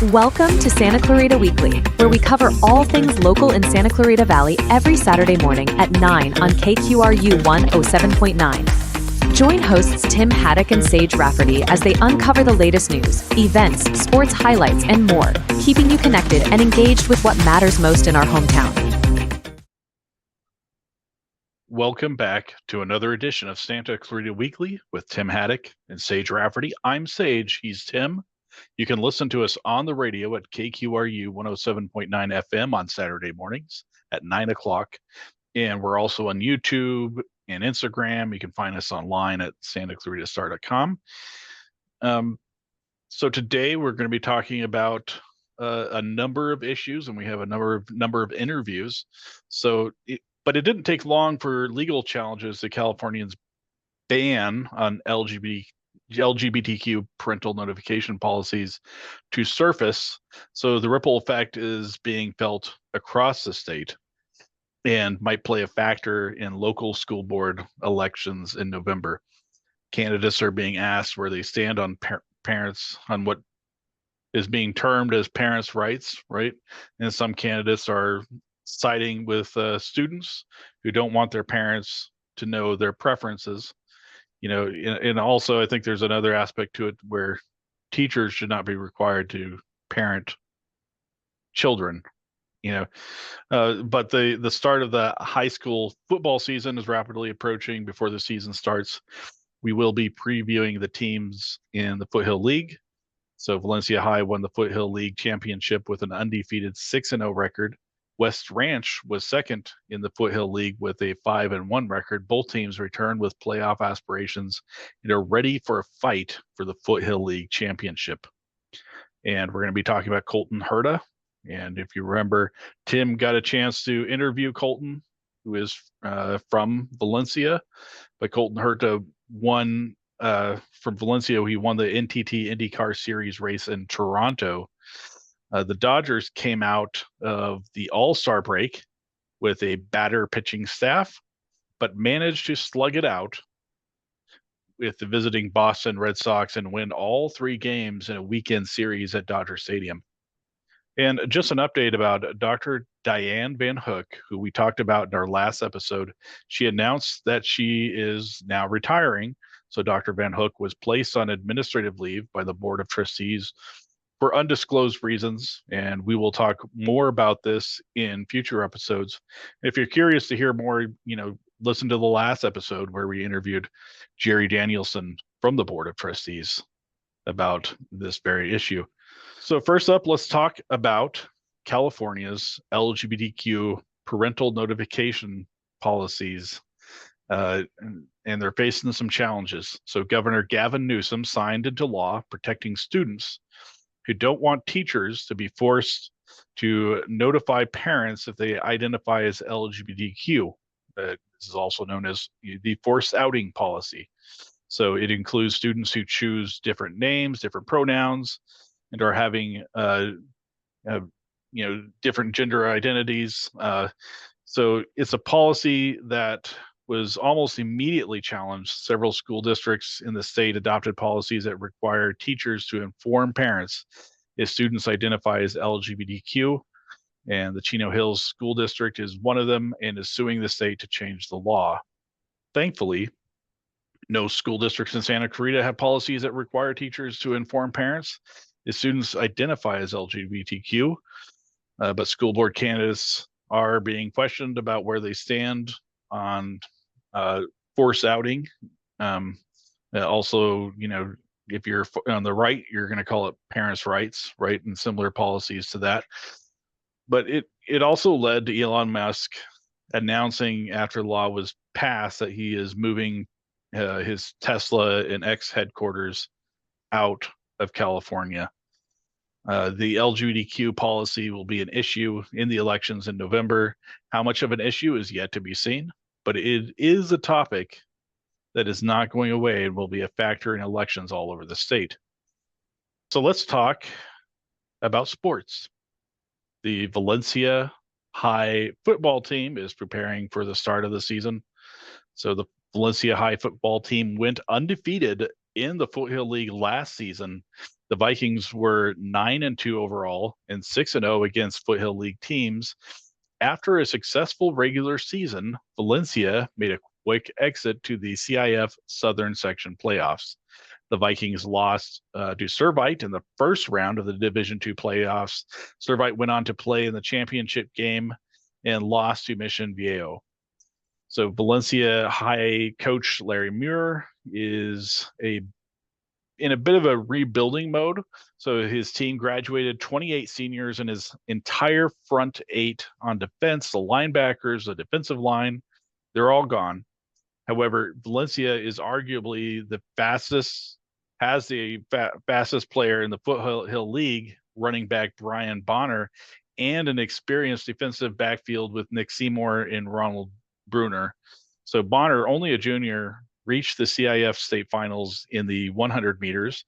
Welcome to Santa Clarita Weekly, where we cover all things local in Santa Clarita Valley every Saturday morning at 9 on KQRU 107.9. Join hosts Tim Haddock and Sage Rafferty as they uncover the latest news, events, sports highlights, and more, keeping you connected and engaged with what matters most in our hometown. Welcome back to another edition of Santa Clarita Weekly with Tim Haddock and Sage Rafferty. I'm Sage, he's Tim. You can listen to us on the radio at KQRU 107.9 FM on Saturday mornings at 9 o'clock. And we're also on YouTube and Instagram. You can find us online at santaclaritastar.com. So today we're going to be talking about a number of issues, and we have a number of interviews. But it didn't take long for legal challenges to Californians' ban on LGBTQ parental notification policies to surface. So the ripple effect is being felt across the state and might play a factor in local school board elections in November. Candidates are being asked where they stand on parents, on what is being termed as parents' rights, right? And some candidates are siding with students who don't want their parents to know their preferences. And also I think there's another aspect to it where teachers should not be required to parent children. But the start of the high school football season is rapidly approaching. Before the season starts, we will be previewing the teams in the Foothill League. So Valencia High won the Foothill League championship with an undefeated 6-0 record. West Ranch was second in the Foothill League with a 5-1 record. Both teams return with playoff aspirations and are ready for a fight for the Foothill League championship. And we're going to be talking about Colton Herta. And if you remember, Tim got a chance to interview Colton, who is from Valencia. But Colton Herta won from Valencia. He won the NTT IndyCar Series race in Toronto. The Dodgers came out of the All-Star break with a batter pitching staff, but managed to slug it out with the visiting Boston Red Sox and win all 3 games in a weekend series at Dodger Stadium. And just an update about Dr. Diane Van Hook, who we talked about in our last episode. She announced that she is now retiring. So Dr. Van Hook was placed on administrative leave by the Board of Trustees for undisclosed reasons, and we will talk more about this in future episodes. If you're curious to hear more, listen to the last episode where we interviewed Jerry Danielson from the Board of Trustees about this very issue. So first up, let's talk about California's LGBTQ parental notification policies, and they're facing some challenges. So Governor Gavin Newsom signed into law protecting students who don't want teachers to be forced to notify parents if they identify as LGBTQ. This is also known as the forced outing policy. So it includes students who choose different names, different pronouns, and are having different gender identities. So it's a policy that was almost immediately challenged. Several school districts in the state adopted policies that require teachers to inform parents if students identify as LGBTQ. And the Chino Hills School District is one of them and is suing the state to change the law. Thankfully, no school districts in Santa Clarita have policies that require teachers to inform parents if students identify as LGBTQ. But school board candidates are being questioned about where they stand on forced outing. Also, if you're on the right, you're going to call it parents' rights, right? And similar policies to that. But it also led to Elon Musk announcing after the law was passed that he is moving his Tesla and X headquarters out of California. The LGBTQ policy will be an issue in the elections in November. How much of an issue is yet to be seen, but it is a topic that is not going away and will be a factor in elections all over the state. So let's talk about sports. The Valencia High football team is preparing for the start of the season. So the Valencia High football team went undefeated in the Foothill League last season The Vikings were 9-2 overall and 6-0 against Foothill League teams. After a successful regular season, Valencia made a quick exit to the CIF Southern Section playoffs. The Vikings lost to Servite in the first round of the Division II playoffs. Servite went on to play in the championship game and lost to Mission Viejo. So Valencia High coach Larry Muir is in a bit of a rebuilding mode. So his team graduated 28 seniors in his entire front eight on defense, the linebackers, the defensive line, they're all gone. However, Valencia is arguably the fastest player in the Foothill League, running back Brian Bonner, and an experienced defensive backfield with Nick Seymour and Ronald Bruner. So Bonner, only a junior, reached the CIF state finals in the 100 meters,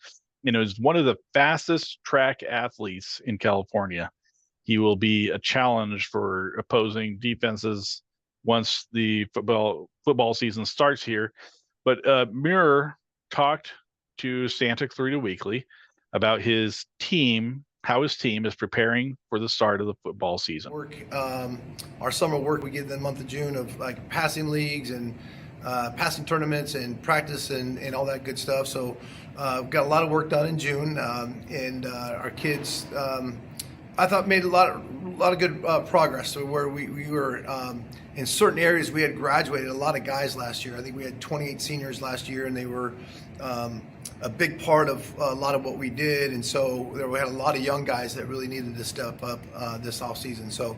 and is one of the fastest track athletes in California. He will be a challenge for opposing defenses once the football season starts here. But Muir talked to Santa Clarita Weekly about his team, how his team is preparing for the start of the football season. Our summer work, we get in the month of June of like passing leagues and passing tournaments and practice and all that good stuff. So we've got a lot of work done in June, and our kids, I thought, made a lot of good progress. So where we were in certain areas, we had graduated a lot of guys last year. I think we had 28 seniors last year, and they were a big part of a lot of what we did. And so we had a lot of young guys that really needed to step up this off season. So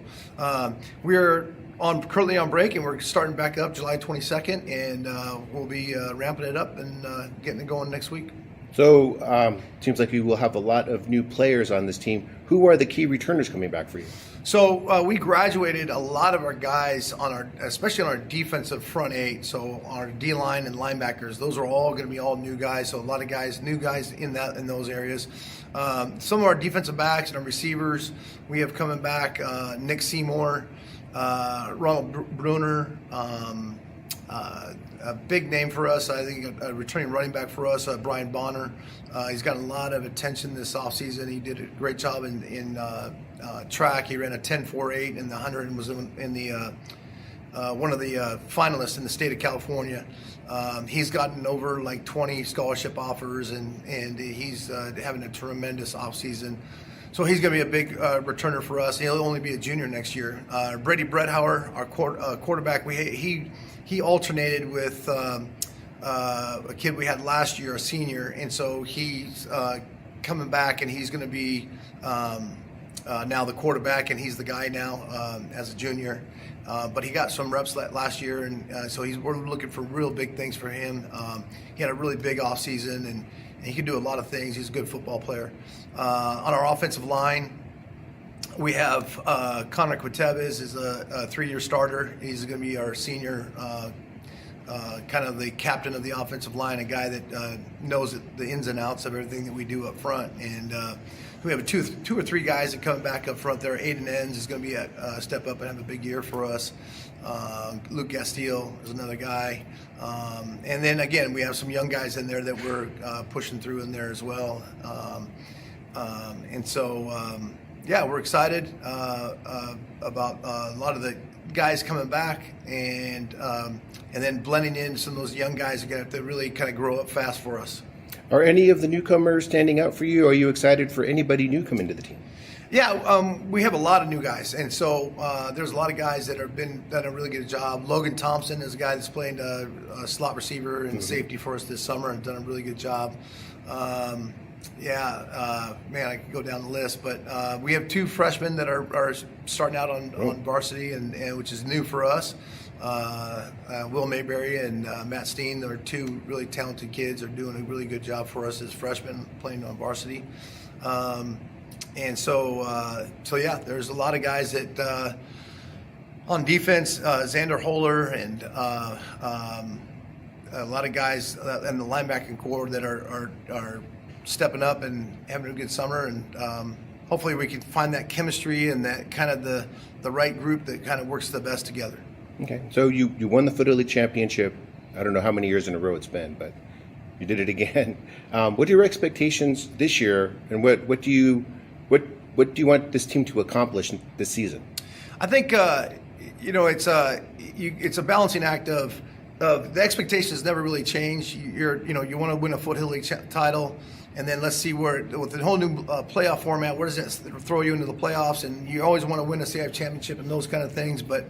we're currently on break, and we're starting back up July 22nd, and we'll be ramping it up and getting it going next week. So seems like you will have a lot of new players on this team. Who are the key returners coming back for you? So we graduated a lot of our guys especially on our defensive front eight. So our D line and linebackers, those are all going to be all new guys. So a lot of new guys in those areas. Some of our defensive backs and our receivers, we have coming back. Nick Seymour, Ronald Bruner. A big name for us, I think, a returning running back for us, Brian Bonner. He's got a lot of attention this offseason. He did a great job in track. He ran a 10.48 in the 100 and was in the one of the finalists in the state of California. He's gotten over like 20 scholarship offers, and he's having a tremendous offseason. So he's going to be a big returner for us. He'll only be a junior next year. Brady Bretthauer, our quarterback, he alternated with a kid we had last year, a senior, and so he's coming back, and he's going to be now the quarterback, and he's the guy now as a junior. But he got some reps last year, and so we're looking for real big things for him. He had a really big off season, and he can do a lot of things. He's a good football player. On our offensive line, we have Connor Quatebes is a 3-year starter. He's going to be our senior, kind of the captain of the offensive line, a guy that knows the ins and outs of everything that we do up front. And we have two or three guys that come back up front there. Aiden Enns is going to be a step up and have a big year for us. Luke Gastile is another guy. And then, again, we have some young guys in there that we're pushing through in there as well. And so, yeah, we're excited about a lot of the guys coming back, and then blending in some of those young guys that really kind of grow up fast for us. Are any of the newcomers standing out for you? Are you excited for anybody new coming to the team? Yeah, we have a lot of new guys, and so there's a lot of guys that have done a really good job. Logan Thompson is a guy that's played a slot receiver and safety for us this summer and done a really good job. Man, I could go down the list, but we have 2 freshmen that are starting out on varsity, and which is new for us. Will Mayberry and Matt Steen are 2 really talented kids. Are doing a really good job for us as freshmen playing on varsity. And so yeah, there's a lot of guys that on defense, Xander Holler and a lot of guys in the linebacking core that are stepping up and having a good summer, and hopefully we can find that chemistry and that kind of the right group that kind of works the best together. Okay, so you won the Foothill League championship. I don't know how many years in a row it's been, but You did it again. What are your expectations this year, and what do you want this team to accomplish this season? I think it's a balancing act of the expectations never really change. You want to win a Foothill League title, and then let's see with the whole new playoff format, where does that throw you into the playoffs? And you always want to win a CIF championship and those kind of things. But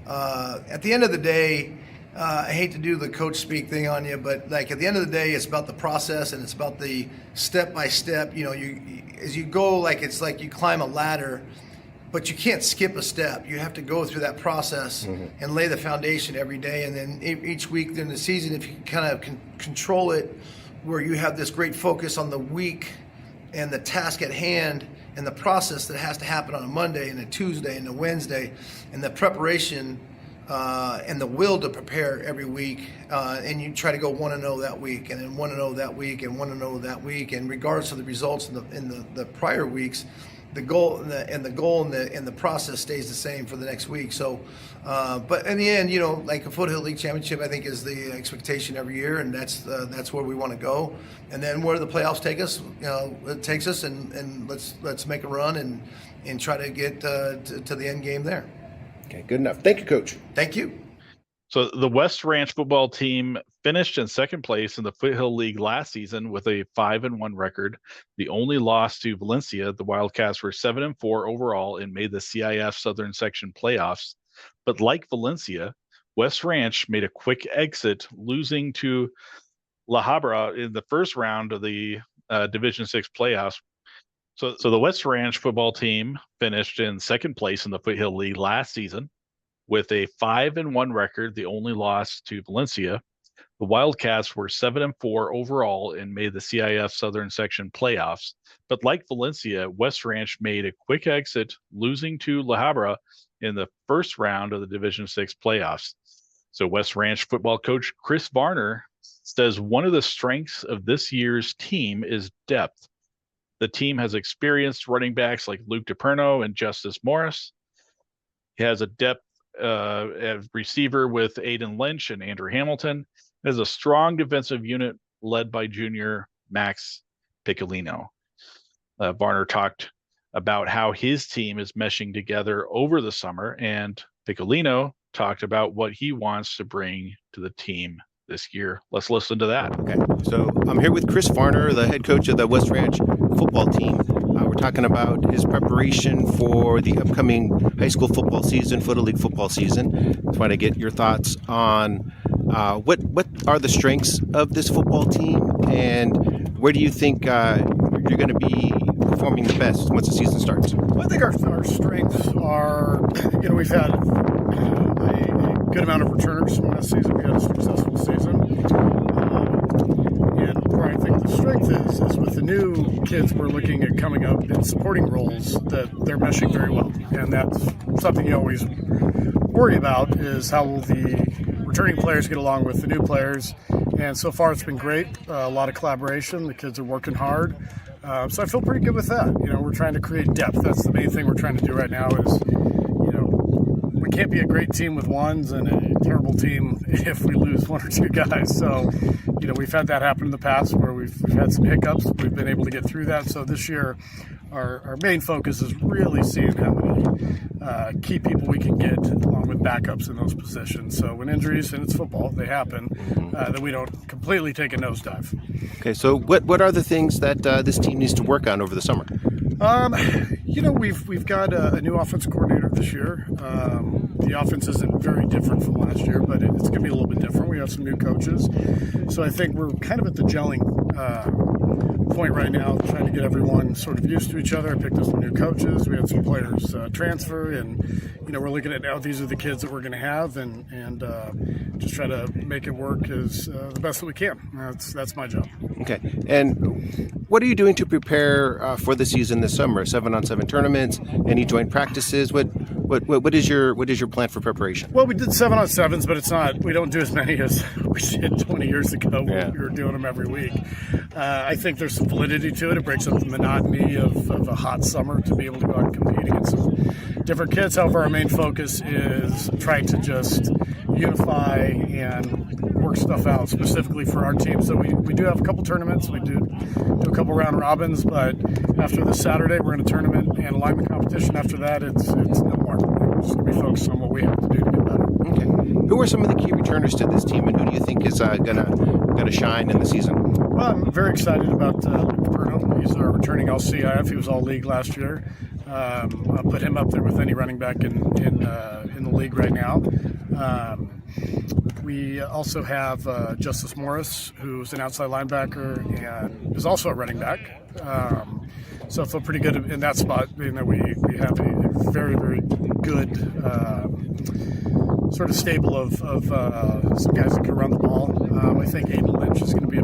at the end of the day, I hate to do the coach speak thing on you, but like at the end of the day, it's about the process and it's about the step by step. As you go, it's like you climb a ladder, but you can't skip a step. You have to go through that process and lay the foundation every day. And then each week during the season, if you kind of control it, where you have this great focus on the week and the task at hand and the process that has to happen on a Monday and a Tuesday and a Wednesday, and the preparation and the will to prepare every week, and you try to go 1-0 that week, and then 1-0 that week, and 1-0 that week, and regardless of the results in the prior weeks, the goal and the process stays the same for the next week. So, but in the end, like a Foothill League championship, I think is the expectation every year, and that's where we want to go. And then where the playoffs take us, it takes us, and let's make a run and try to get to the end game there. Okay, good enough. Thank you, Coach. Thank you. So the West Ranch football team finished in second place in the Foothill League last season with a 5-1 record. The only loss to Valencia, the Wildcats were 7-4 overall and made the CIF Southern Section playoffs. But like Valencia, West Ranch made a quick exit, losing to La Habra in the first round of the Division 6 playoffs. So the West Ranch football team finished in second place in the Foothill League last season with a 5-1 record, the only loss to Valencia. The Wildcats were 7-4 overall and made the CIF Southern Section playoffs. But like Valencia, West Ranch made a quick exit, losing to La Habra in the first round of the Division 6 playoffs. So West Ranch football coach Chris Varner says one of the strengths of this year's team is depth. The team has experienced running backs like Luke DePerno and Justice Morris. He has a depth receiver with Aiden Lynch and Andrew Hamilton. It has a strong defensive unit led by junior Max Piccolino. Varner talked about how his team is meshing together over the summer, and Piccolino talked about what he wants to bring to the team this year. Let's listen to that. Okay, so I'm here with Chris Varner, the head coach of the West Ranch football team. We're talking about his preparation for the upcoming high school football season, Foothill League football season. Just want to get your thoughts on what are the strengths of this football team, and where do you think you're going to be performing the best once the season starts? Well, I think our strengths are, we've had a good amount of returners from last season. We had a successful season. And where I think the strength is with the new kids we're looking at coming up in supporting roles, that they're meshing very well. And that's something you always worry about, is how will the returning players get along with the new players. And so far it's been great. A lot of collaboration. The kids are working hard. So I feel pretty good with that. We're trying to create depth. That's the main thing we're trying to do right now is, we can't be a great team with ones and a terrible team if we lose one or two guys. So, we've had that happen in the past where we've had some hiccups. We've been able to get through that. So this year, our main focus is really seeing how many key people we can get along with backups in those positions. So when injuries, and it's football, they happen, that we don't completely take a nosedive. Okay, so what are the things that this team needs to work on over the summer? We've got a new offensive coordinator this year. The offense isn't very different from last year, but it's going to be a little bit different. We have some new coaches. So I think we're kind of at the gelling point right now, trying to get everyone sort of used to each other. I picked up some new coaches. We had some players transfer, and we're looking at now these are the kids that we're going to have, and just try to make it work as the best that we can. That's my job. Okay, and what are you doing to prepare for the season this summer? 7-on-7 tournaments, any joint practices? What is your plan for preparation? Well, we did 7-on-7s, but we don't do as many as we did 20 years ago. Yeah. We were doing them every week. I think there's some validity to it. It breaks up the monotony of a hot summer to be able to go out and compete against some different kids. However, our main focus is trying to just unify and work stuff out specifically for our team. So we do have a couple tournaments. We do a couple round robins, but after this Saturday, we're in a tournament and alignment competition. After that, it's no more. We're just going to be focused on what we have to do to get better. Okay. Who are some of the key returners to this team, and who do you think is gonna shine in the season? Well, I'm very excited about Luke DePerno. He's our returning LCIF. He was all league last year. I'll put him up there with any running back in the league right now. We also have Justice Morris, who's an outside linebacker and is also a running back. So I feel pretty good in that spot, being that we have a very, very good sort of stable of some guys that can run the ball. I think Aiden Lynch is going to be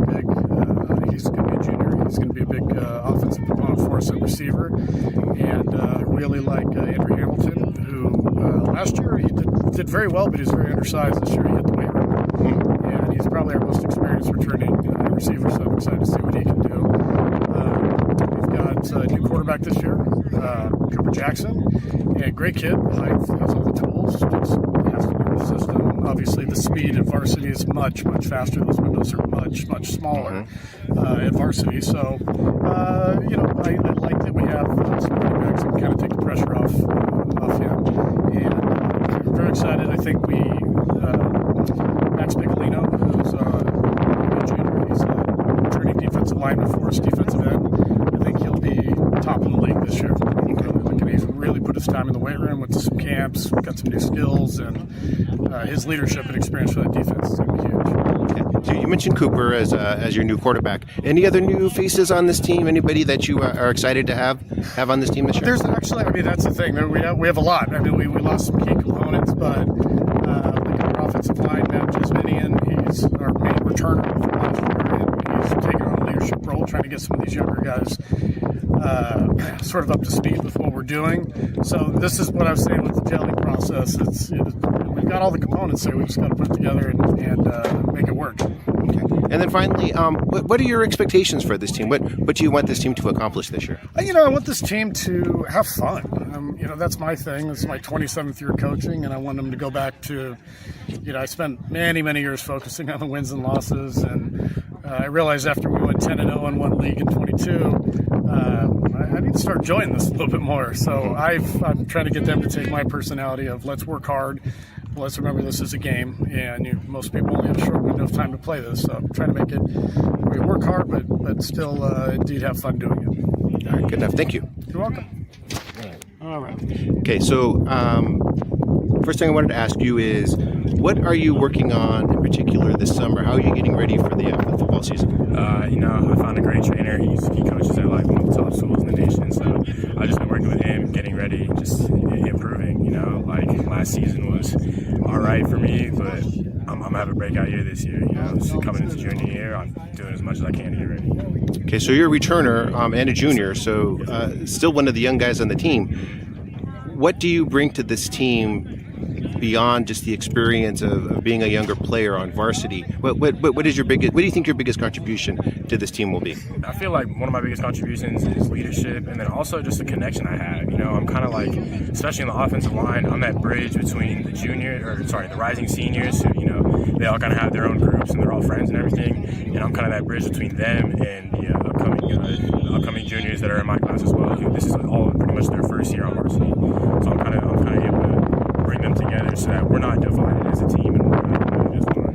he's going to be a junior. He's going to be a big offensive component for us at receiver. And really like Andrew Hamilton, who last year he did very well, but he's very undersized. This year he hit the weight room. And he's probably our most experienced returning receiver, so I'm excited to see what he can do. We've got a new quarterback this year, Cooper Jackson. And great kid, height, has all the tools, just has to learn the system. Obviously, the speed at varsity is much, much faster. Those windows are much, much smaller at varsity. So, I like that we have some running backs that can kind of take the pressure off him. And we're very excited. I think Max Piccolino, who's a junior, he's a returning defensive lineman for us, defensive end. I think he'll be top in the league this year. He's really put his time in the weight room, went to some camps, got some new skills, and his leadership and experience for that defense is going to be huge. So you mentioned Cooper as your new quarterback. Any other new faces on this team? Anybody that you are excited to have on this team this year? There's actually, that's the thing. We have a lot. We lost some key components, but like our offensive line, Matt Jesminian, he's our main returner from last year, and he's taking on a leadership role, trying to get some of these younger guys sort of up to speed with what we're doing. So this is what I was saying with the gelling process. We've got all the components there. We just got to put it together and make it work. Okay. And then finally, what are your expectations for this team? What do you want this team to accomplish this year? I want this team to have fun. That's my thing. This is my 27th year coaching, and I want them to go back to, I spent many, many years focusing on the wins and losses, and I realized after we went 10-0 in one league in 22, I need to start enjoying this a little bit more. So I'm trying to get them to take my personality of let's work hard, let's remember this is a game, and most people only have a short window of time to play this. So I'm trying to make it we work hard, but still indeed have fun doing it. All right, good enough. Thank you. You're welcome. All right. Okay, so first thing I wanted to ask you is, what are you working on in particular this summer? How are you getting ready for the football season? I found a great trainer. He coaches at one of the top schools in the nation. So I've just been working with him, getting ready, just improving. Last season was all right for me, but I'm gonna have a breakout year this year. Just coming into junior year, I'm doing as much as I can to get ready. Okay, so you're a returner and a junior, so still one of the young guys on the team. What do you bring to this team beyond just the experience of being a younger player on varsity? What is your biggest? What do you think your biggest contribution to this team will be? I feel like one of my biggest contributions is leadership, and then also just the connection I have. I'm kind of especially in the offensive line, I'm that bridge between the rising seniors who, they all kind of have their own groups and they're all friends and everything, and I'm kind of that bridge between them and the upcoming juniors that are in my class as well. This is all pretty much their first year on varsity, so I'm kind of able to bring them together so that we're not divided as a team and we're not as one.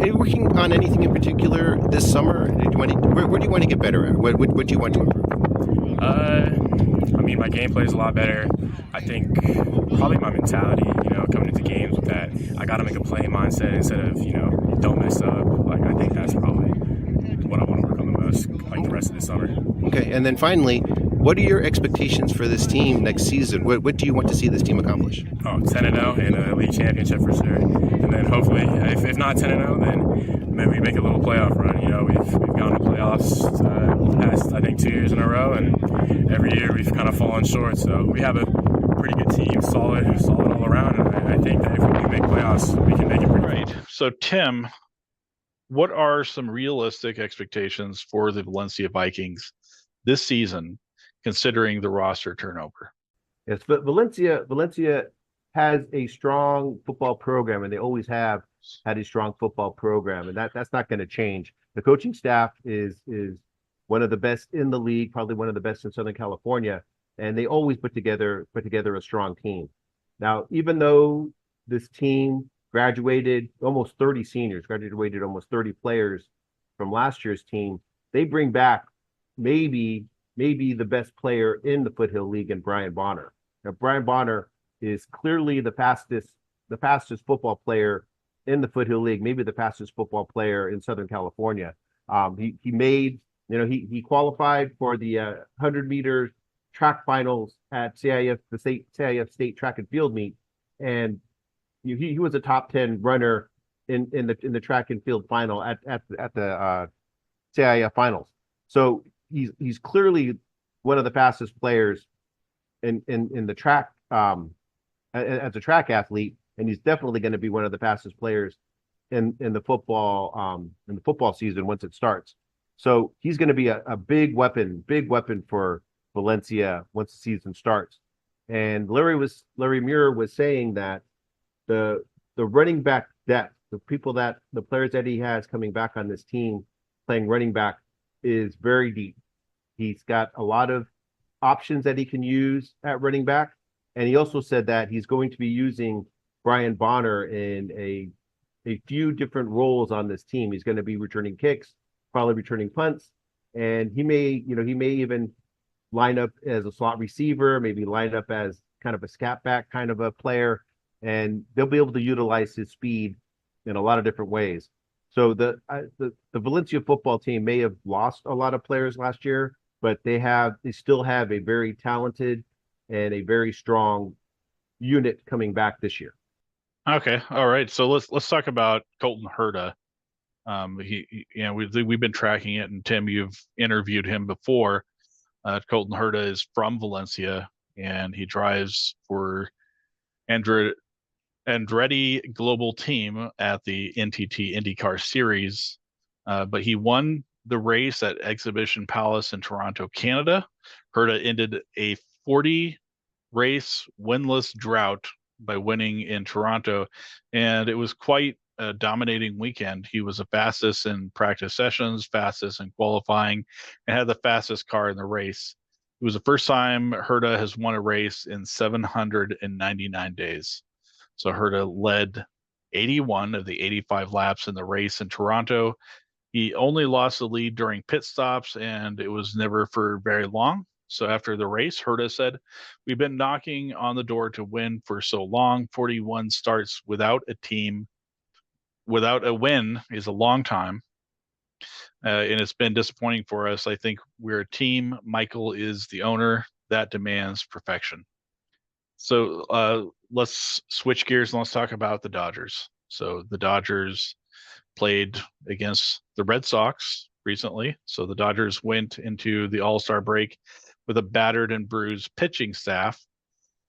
Are you working on anything in particular this summer? Where do you want to get better at? What do you want to improve? My gameplay is a lot better. I think probably my mentality, coming into games with that, I got to make a play mindset instead of, don't mess up. I think that's probably what I want to work on the most, the rest of the summer. Okay, and then finally, what are your expectations for this team next season? What do you want to see this team accomplish? 10-0 and a league championship for sure. And then hopefully, if not 10-0, then maybe we make a little playoff run. We've gone to playoffs past, I think, 2 years in a row, and every year we've kind of fallen short. So we have a pretty good team, solid all around, and I think that if we do make playoffs, we can make it pretty Right. So, Tim, what are some realistic expectations for the Valencia Vikings this season, considering the roster turnover? Yes, but Valencia has a strong football program, and they always have had a strong football program, and that's not going to change. The coaching staff is one of the best in the league, probably one of the best in Southern California, and they always put together a strong team. Now, even though this team graduated almost 30 seniors, graduated almost 30 players from last year's team, they bring back maybe the best player in the Foothill League in Brian Bonner. Now, Brian Bonner is clearly the fastest football player in the Foothill League, maybe the fastest football player in Southern California. He made, he qualified for the 100-meter track finals at CIF, the CIF State Track and Field meet, and he was a top 10 runner in the track and field final at the CIF finals. So he's clearly one of the fastest players in the track as a track athlete, and he's definitely going to be one of the fastest players in the football season once it starts. So he's going to be a big weapon for Valencia once the season starts. And Larry Muir was saying that the running back depth, the players that he has coming back on this team playing running back is very deep. He's got a lot of options that he can use at running back. And he also said that he's going to be using Brian Bonner in a few different roles on this team. He's going to be returning kicks, probably returning punts, and he may even line up as a slot receiver, maybe line up as kind of a scat back kind of a player, and they'll be able to utilize his speed in a lot of different ways. So the Valencia football team may have lost a lot of players last year, but they still have a very talented and a very strong unit coming back this year. Okay, all right. So let's talk about Colton Herta. We've been tracking it, and Tim, you've interviewed him before. Colton Herta is from Valencia, and he drives for Andretti Global Team at the NTT IndyCar Series. But he won the race at Exhibition Palace in Toronto, Canada. Herta ended a 40-race winless drought by winning in Toronto, and it was quite a dominating weekend. He was the fastest in practice sessions, fastest in qualifying, and had the fastest car in the race. It was the first time Herta has won a race in 799 days. So Herta led 81 of the 85 laps in the race in Toronto. He only lost the lead during pit stops, and it was never for very long. So after the race, Herta said, "We've been knocking on the door to win for so long. 41 starts without a team, without a win is a long time. And it's been disappointing for us. I think we're a team. Michael is the owner. That demands perfection." So let's switch gears and let's talk about the Dodgers. So the Dodgers played against the Red Sox recently. So the Dodgers went into the All-Star break with a battered and bruised pitching staff.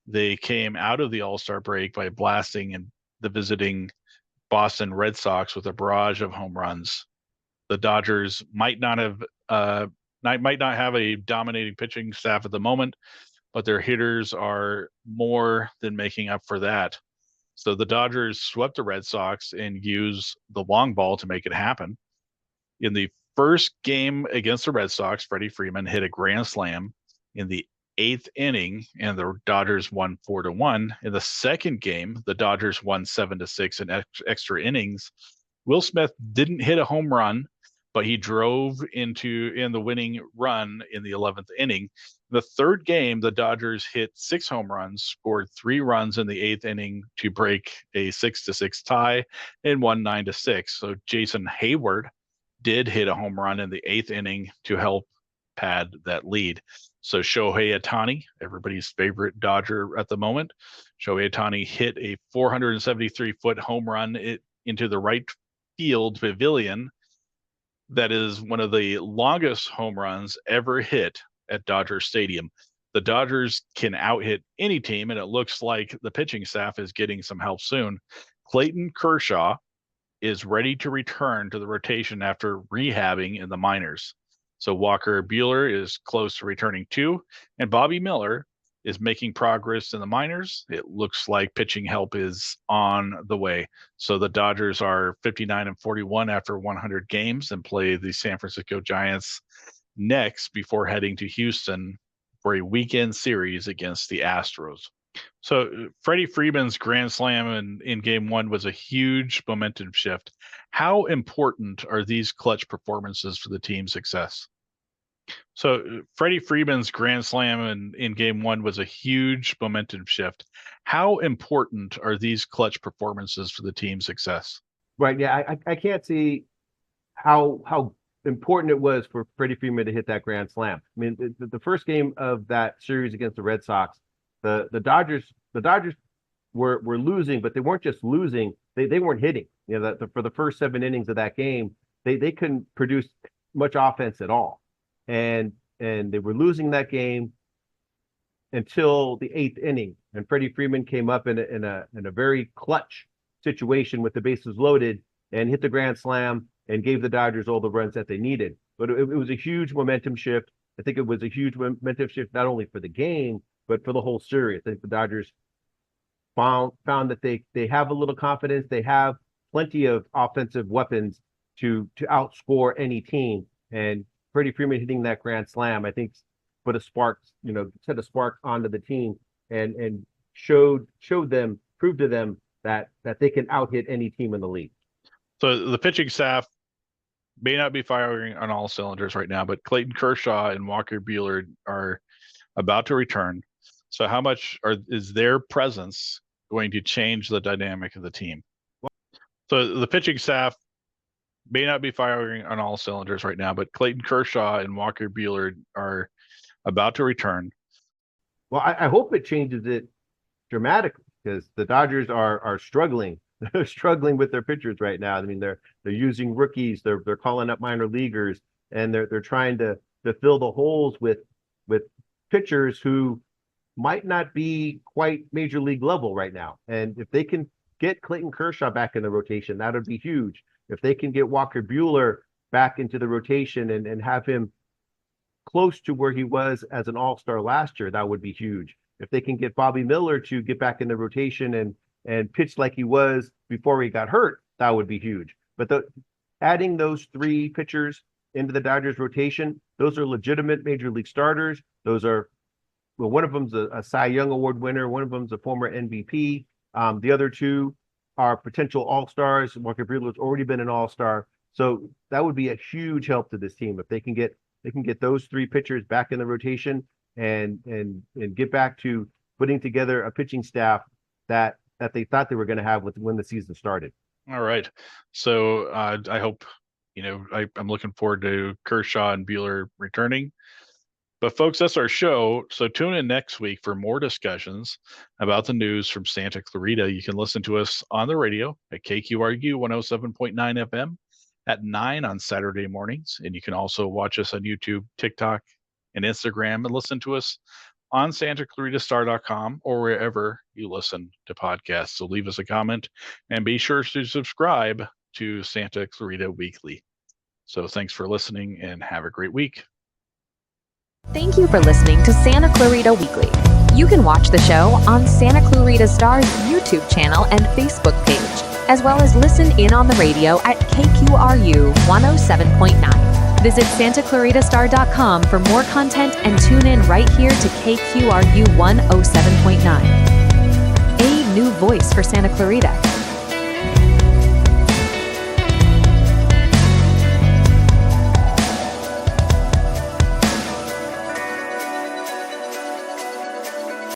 They came out of the All-Star break by blasting the visiting Boston Red Sox with a barrage of home runs. The Dodgers might not have a dominating pitching staff at the moment, but their hitters are more than making up for that. So the Dodgers swept the Red Sox and used the long ball to make it happen. In the first game against the Red Sox, Freddie Freeman hit a grand slam in the 8th inning, and the Dodgers won 4-1. In the second game, the Dodgers won 7-6 in extra innings. Will Smith didn't hit a home run, but he drove in the winning run in the 11th inning. The third game, the Dodgers hit 6 home runs, scored 3 runs in the 8th inning to break a 6-6 tie, and won 9-6. So Jason Hayward did hit a home run in the 8th inning to help pad that lead. So Shohei Ohtani, everybody's favorite Dodger at the moment, Shohei Ohtani hit a 473-foot home run into the right field pavilion. That is one of the longest home runs ever hit at Dodger Stadium. The Dodgers can out-hit any team, and it looks like the pitching staff is getting some help soon. Clayton Kershaw is ready to return to the rotation after rehabbing in the minors. So Walker Buehler is close to returning too, and Bobby Miller is making progress in the minors. It looks like pitching help is on the way. So the Dodgers are 59-41 after 100 games and play the San Francisco Giants next before heading to Houston for a weekend series against the Astros. So Freddie Freeman's grand slam in game one was a huge momentum shift. How important are these clutch performances for the team's success? So Freddie Freeman's grand slam in game one was a huge momentum shift. How important are these clutch performances for the team's success? Right. Yeah, I can't see how important it was for Freddie Freeman to hit that grand slam. I mean, the first game of that series against the Red Sox, the Dodgers were losing, but they weren't just losing; they weren't hitting. You know, for the first 7 innings of that game, they couldn't produce much offense at all, and they were losing that game until the 8th inning, and Freddie Freeman came up in a very clutch situation with the bases loaded and hit the grand slam and gave the Dodgers all the runs that they needed. But it was a huge momentum shift. I think it was a huge momentum shift not only for the game but for the whole series. I think the Dodgers found that they have a little confidence. They have plenty of offensive weapons to outscore any team. And Freddie Freeman hitting that grand slam, I think, put a spark, set a spark onto the team and proved to them that they can out-hit any team in the league. So the pitching staff may not be firing on all cylinders right now, but Clayton Kershaw and Walker Buehler are about to return. So how much is their presence going to change the dynamic of the team? So the pitching staff may not be firing on all cylinders right now, but Clayton Kershaw and Walker Buehler are about to return. Well, I hope it changes it dramatically because the Dodgers are struggling. They're struggling with their pitchers right now. I mean, they're using rookies. They're calling up minor leaguers, and they're trying to fill the holes with pitchers who might not be quite major league level right now. And if they can get Clayton Kershaw back in the rotation, that would be huge. If they can get Walker Buehler back into the rotation and have him close to where he was as an all-star last year, that would be huge. If they can get Bobby Miller to get back in the rotation and pitch like he was before he got hurt, that would be huge. But adding those 3 pitchers into the Dodgers rotation, those are legitimate major league starters. Those are, well, one of them's a Cy Young Award winner. One of them's a former MVP. The other 2 are potential all-stars. Walker Buehler's already been an all-star. So that would be a huge help to this team if they can get those 3 pitchers back in the rotation and get back to putting together a pitching staff that they thought they were going to have when the season started. All right. So I hope, I'm looking forward to Kershaw and Buehler returning. But folks, that's our show. So tune in next week for more discussions about the news from Santa Clarita. You can listen to us on the radio at KQRU 107.9 FM at 9 on Saturday mornings. And you can also watch us on YouTube, TikTok, and Instagram, and listen to us on SantaClaritaStar.com or wherever you listen to podcasts. So leave us a comment and be sure to subscribe to Santa Clarita Weekly. So thanks for listening and have a great week. Thank you for listening to Santa Clarita Weekly. You can watch the show on Santa Clarita Star's YouTube channel and Facebook page, as well as listen in on the radio at KQRU 107.9. Visit SantaClaritaStar.com for more content and tune in right here to KQRU 107.9. A new voice for Santa Clarita.